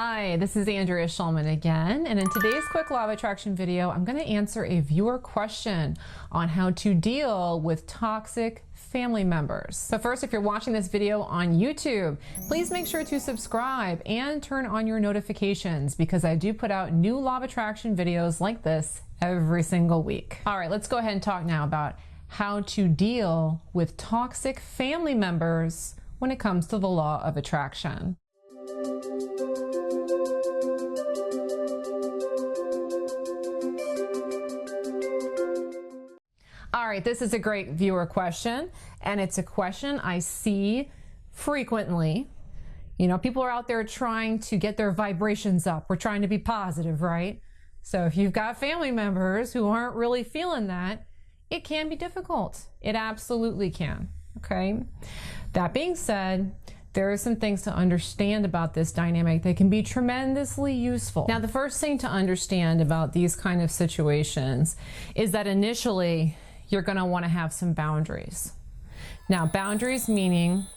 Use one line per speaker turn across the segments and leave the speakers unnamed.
Hi, this is Andrea Schulman again, and in today's quick law of attraction video, I'm going to answer a viewer question on how to deal with toxic family members. So first, if you're watching this video on YouTube, please make sure to subscribe and turn on your notifications because I do put out new law of attraction videos like this every single week. All right, let's go ahead and talk now about how to deal with toxic family members when it comes to the law of attraction. All right, this is a great viewer question, and it's a question I see frequently. You know, people are out there trying to get their vibrations up. We're trying to be positive, right? So if you've got family members who aren't really feeling that, it can be difficult. It absolutely can, okay? That being said, there are some things to understand about this dynamic that can be tremendously useful. Now, the first thing to understand about these kind of situations is that initially, you're going to want to have some boundaries. Now, boundaries meaning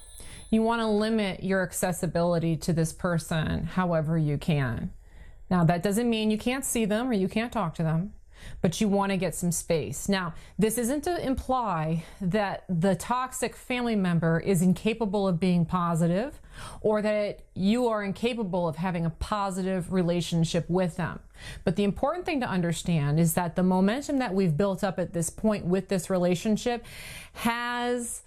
you want to limit your accessibility to this person however you can. Now, that doesn't mean you can't see them or you can't talk to them, but you want to get some space. Now, this isn't to imply that the toxic family member is incapable of being positive or that you are incapable of having a positive relationship with them. But the important thing to understand is that the momentum that we've built up at this point with this relationship has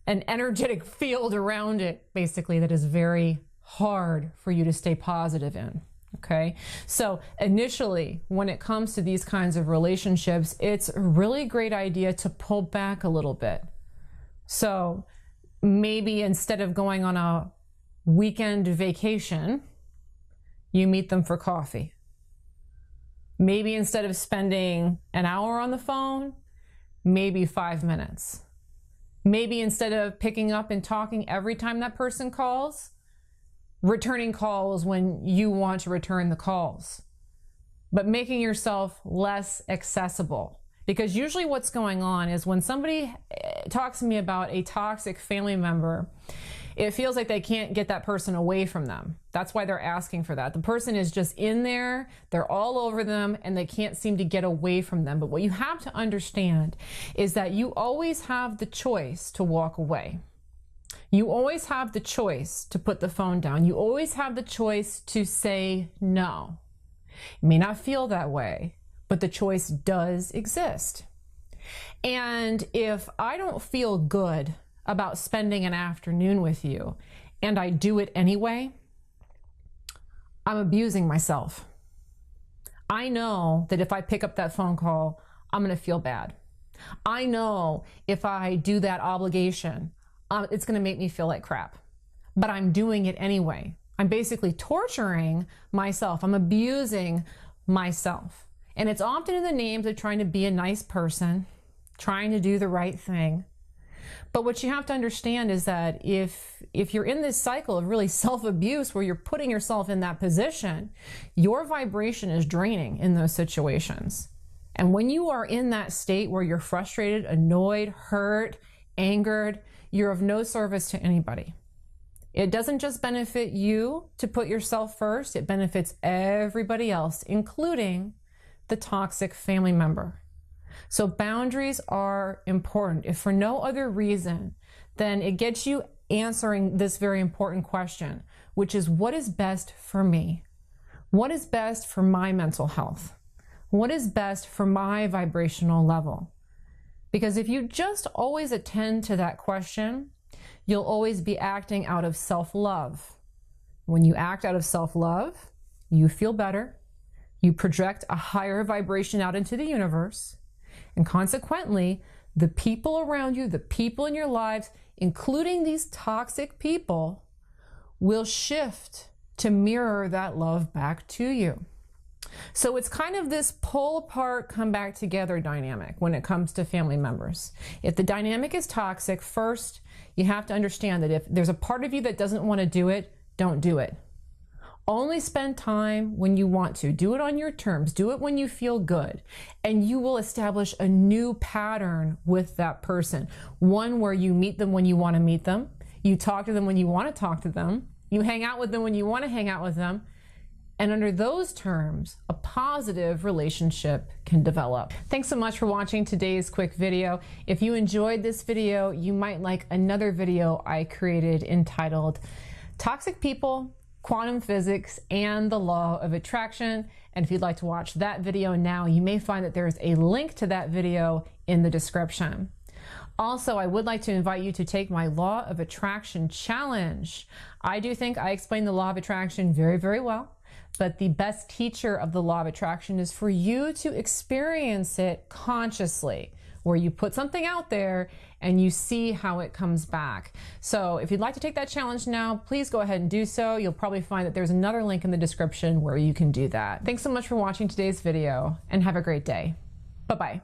an energetic field around it, basically, that is very hard for you to stay positive in. Okay, so initially, when it comes to these kinds of relationships, it's a really great idea to pull back a little bit. So maybe instead of going on a weekend vacation, you meet them for coffee. Maybe instead of spending an hour on the phone, maybe 5 minutes. Maybe instead of picking up and talking every time that person calls, returning calls when you want to return the calls, but making yourself less accessible. Because usually what's going on is when somebody talks to me about a toxic family member, it feels like they can't get that person away from them. That's why they're asking for that. The person is just in there, they're all over them, and they can't seem to get away from them. But what you have to understand is that you always have the choice to walk away. You always have the choice to put the phone down. You always have the choice to say no. You may not feel that way, but the choice does exist. And if I don't feel good about spending an afternoon with you, and I do it anyway, I'm abusing myself. I know that if I pick up that phone call, I'm going to feel bad. I know if I do that obligation, it's going to make me feel like crap, but I'm doing it anyway. I'm basically torturing myself. I'm abusing myself. And it's often in the names of trying to be a nice person, trying to do the right thing. But what you have to understand is that if you're in this cycle of really self-abuse where you're putting yourself in that position, your vibration is draining in those situations. And when you are in that state where you're frustrated, annoyed, hurt, angered, you're of no service to anybody. It doesn't just benefit you to put yourself first, it benefits everybody else, including the toxic family member. So boundaries are important, if for no other reason than it gets you answering this very important question, which is what is best for me? What is best for my mental health? What is best for my vibrational level? Because if you just always attend to that question, you'll always be acting out of self-love. When you act out of self-love, you feel better, you project a higher vibration out into the universe, and consequently, the people around you, the people in your lives, including these toxic people, will shift to mirror that love back to you. So it's kind of this pull apart, come back together dynamic when it comes to family members. If the dynamic is toxic, first, you have to understand that if there's a part of you that doesn't want to do it, don't do it. Only spend time when you want to. Do it on your terms. Do it when you feel good. And you will establish a new pattern with that person. One where you meet them when you want to meet them. You talk to them when you want to talk to them. You hang out with them when you want to hang out with them. And under those terms, a positive relationship can develop. Thanks so much for watching today's quick video. If you enjoyed this video, you might like another video I created entitled Toxic People, Quantum Physics, and the Law of Attraction. And if you'd like to watch that video now, you may find that there's a link to that video in the description. Also, I would like to invite you to take my Law of Attraction challenge. I do think I explain the Law of Attraction very, very well, but the best teacher of the Law of Attraction is for you to experience it consciously, where you put something out there and you see how it comes back. So if you'd like to take that challenge now, please go ahead and do so. You'll probably find that there's another link in the description where you can do that. Thanks so much for watching today's video and have a great day. Bye-bye.